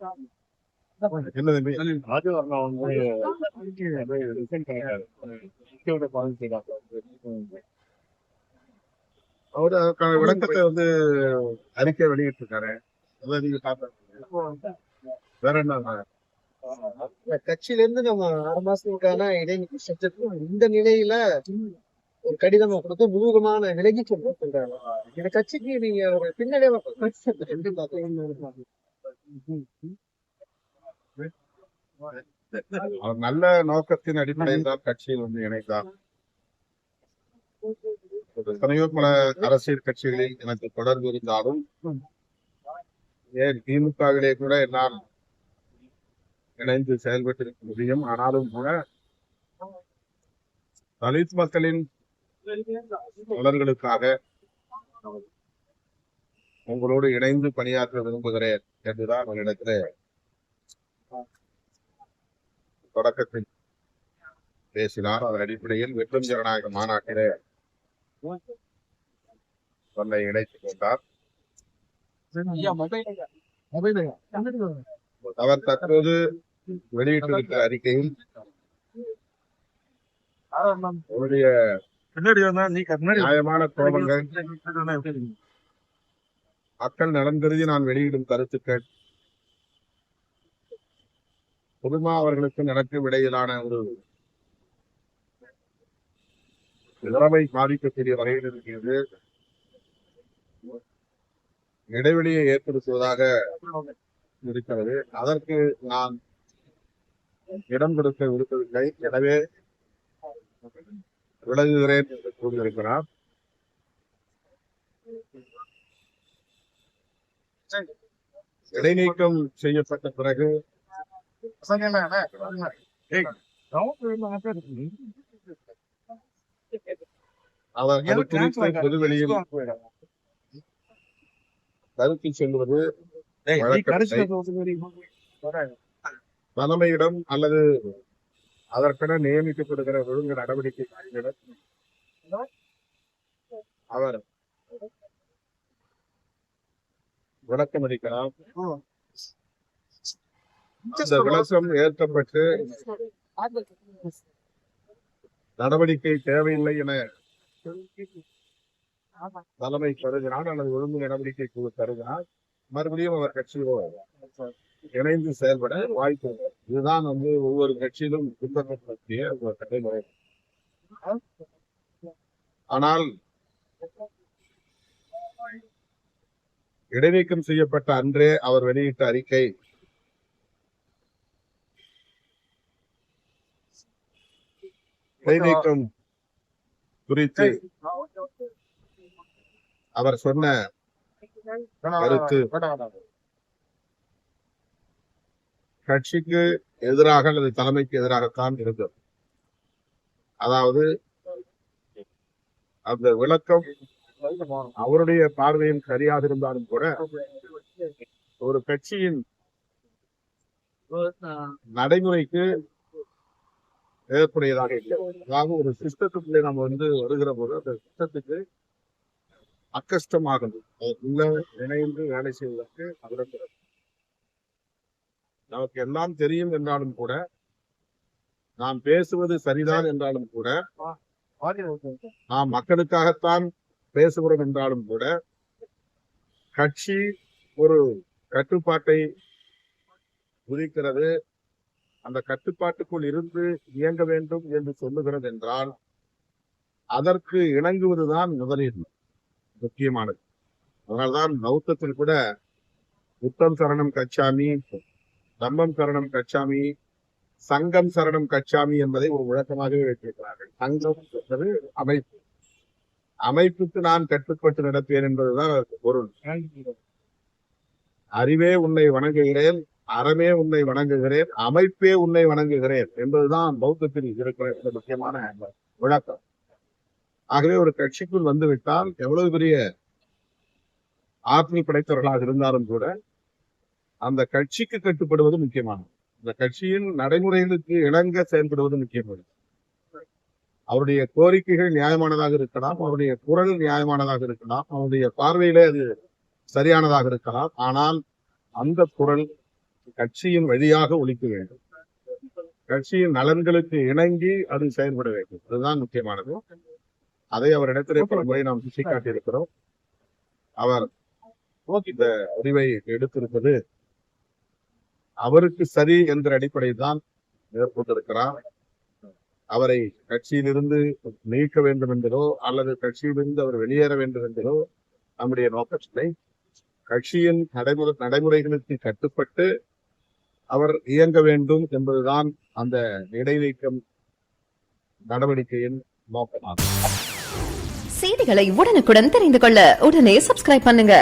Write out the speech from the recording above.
என்ன தம்பி? அவரு அதுக்கான விளக்கத்தை வந்து அறிக்கை வெளியிட்டு இருக்காரு. அதான் நீங்க பாத்தீங்க. வேற என்ன கட்சியில இருந்து நம்ம 6 மாசத்துக்கான இடைநீக்க செஞ்சதும் இந்த நிலையில ஒரு கடிதம் கொடுத்து முழுவதுமான விலகி சொல்றாங்க. இந்த கட்சிக்கு நீங்க ஒரு பின்னடைவா அவர் நல்ல நோக்கத்தின் அடிப்படையில் தான் கட்சியில் வந்து இணைந்தார். எத்தனையோ பல அரசியல் கட்சிகளில் எனக்கு தொடர்பு இருந்தாலும் ஏன் திமுகவிலே கூட என்னால் இணைந்து செயல்பட்டிருக்க முடியும். ஆனாலும் கூட தலித் மக்களின் நலன்களுக்காக உங்களோடு இணைந்து பணியாற்ற விரும்புகிறேன் என்றுதான் அவரிடத்தில் தொடக்கத்தில் பேசினார். அதன் அடிப்படையில் வெற்றும் ஜனநாயக மாநாட்டிலே தன்னை இணைத்துக் கொண்டார். அவர் தற்போது வெளியிட்டிருக்கிற அறிக்கையில் அவருடைய நியாயமான கோபங்கள், மக்கள் நலன் கருதி நான் வெளியிடும் கருத்துக்கள், பொதுமா அவர்களுக்கு எனக்கு இடையிலான ஒரு உறவை பாதிக்கக்கூடிய வகையில் இருக்கிறது. இடைவெளியை ஏற்படுத்துவதாக இருக்கிறது. அதற்கு நான் இடம் கொடுக்க விரும்பவில்லை. எனவே விலகுகிறேன் என்று கூறியிருக்கிறார். இடைநீக்கம் செய்யப்பட்ட பிறகு அவர் அது குறித்து பொதுவெளியில் கருத்து செல்வது தலைமையிடம் அல்லது அதற்கென நியமிக்கப்படுகிற ஒழுங்கு நடவடிக்கை அவர் விளக்கம் அளிக்கலாம். இந்த விளக்கம் ஏற்கப்பட்டு நடவடிக்கை தேவையில்லை என தலைமை கருதினால் அல்லது ஒழுங்கு நடவடிக்கை குழு கருதினால் மறுபடியும் அவர் கட்சியோ இணைந்து செயல்பட வாய்ப்பு. இதுதான் வந்து ஒவ்வொரு கட்சியிலும் பின்பற்றக்கூடிய ஒரு நடைமுறை. ஆனால் இடைநீக்கம் செய்யப்பட்ட அன்றே அவர் வெளியிட்ட அறிக்கை இடைநீக்கம் குறித்து அவர் சொன்ன கருத்து கட்சிக்கு எதிராக அல்லது தலைமைக்கு எதிராகத்தான் இருந்தது. அதாவது அந்த விளக்கம் அவருடைய பார்வையில் சரியாக இருந்தாலும் கூட ஒரு கட்சியின் நடைமுறைக்கு ஏற்புடையதாக இல்லை. அதாவது ஒரு சிஸ்டத்துக்குள்ளே நம்ம வந்து வருகிற போது அந்த சிஸ்டத்துக்கு அக்கஷ்டமாகுது. உள்ள இணைந்து வேலை செய்வதற்கு அவருக்கு நமக்கு எல்லாம் தெரியும் என்றாலும் கூட, நாம் பேசுவது சரிதான் என்றாலும் கூட, நாம் மக்களுக்காகத்தான் பேசுகிறோம் என்றாலும் கூட, கட்சி ஒரு கட்டுப்பாட்டை விதிக்கிறது. அந்த கட்டுப்பாட்டுக்குள் இருந்து இயங்க வேண்டும் என்று சொல்லுகிறது என்றால் அதற்கு இணங்குவதுதான் முதலீடு முக்கியமானது. அதனால்தான் பௌத்தத்தில் கூட புத்தம் சரணம் கச்சாமி, தம்மம் சரணம் கச்சாமி, சங்கம் சரணம் கச்சாமி என்பதை ஒரு முழக்கமாகவே வைத்திருக்கிறார்கள். சங்கம் என்பது அமைப்பு, அமைப்புக்கு நான் கட்டுப்பட்டு நடப்பேன் என்பதுதான் பொருள். அறிவே உன்னை வணங்குகிறேன், அறமே உன்னை வணங்குகிறேன், அமைப்பே உன்னை வணங்குகிறேன் என்பதுதான் பௌத்தத்தில் இருக்கிற முக்கியமான விளக்கம். ஆகவே ஒரு கட்சிக்குள் வந்துவிட்டால் எவ்வளவு பெரிய ஆற்றல் படைத்தவர்களாக இருந்தாலும் கூட அந்த கட்சிக்கு கட்டுப்படுவது முக்கியமானது. இந்த கட்சியின் நடைமுறைகளுக்கு இணங்க செயல்படுவது முக்கியமானது. அவருடைய கோரிக்கைகள் நியாயமானதாக இருக்கலாம், அவருடைய குரல் நியாயமானதாக இருக்கலாம், அவருடைய பார்வையிலே அது சரியானதாக இருக்கலாம். ஆனால் அந்த குரல் கட்சியின் வழியாக ஒழிக்க வேண்டும். கட்சியின் நலன்களுக்கு இணங்கி அது செயல்பட வேண்டும். அதுதான் முக்கியமானது. அதை அவரிடத்திலே பல முறை நாம் சுட்டிக்காட்டியிருக்கிறோம். அவர் இந்த முடிவை எடுத்திருப்பது அவருக்கு சரி என்ற அடிப்படையில் தான் மேற்கொண்டிருக்கிறார். அவரை கட்சியிலிருந்து நீக்க வேண்டும் என்பதோ அல்லது கட்சியிலிருந்து அவர் வெளியேற வேண்டும் என்பதோ நம்முடைய நோக்கத்தில்லை. கட்சியின் நடைமுறைகளுக்கு கட்டுப்பட்டு அவர் இயங்க வேண்டும் என்பதுதான் அந்த இடைநீக்கம் நடவடிக்கையின் நோக்கமாகும். செய்திகளை உடனுக்குடன் தெரிந்து கொள்ள உடனே சப்ஸ்கிரைப் பண்ணுங்க.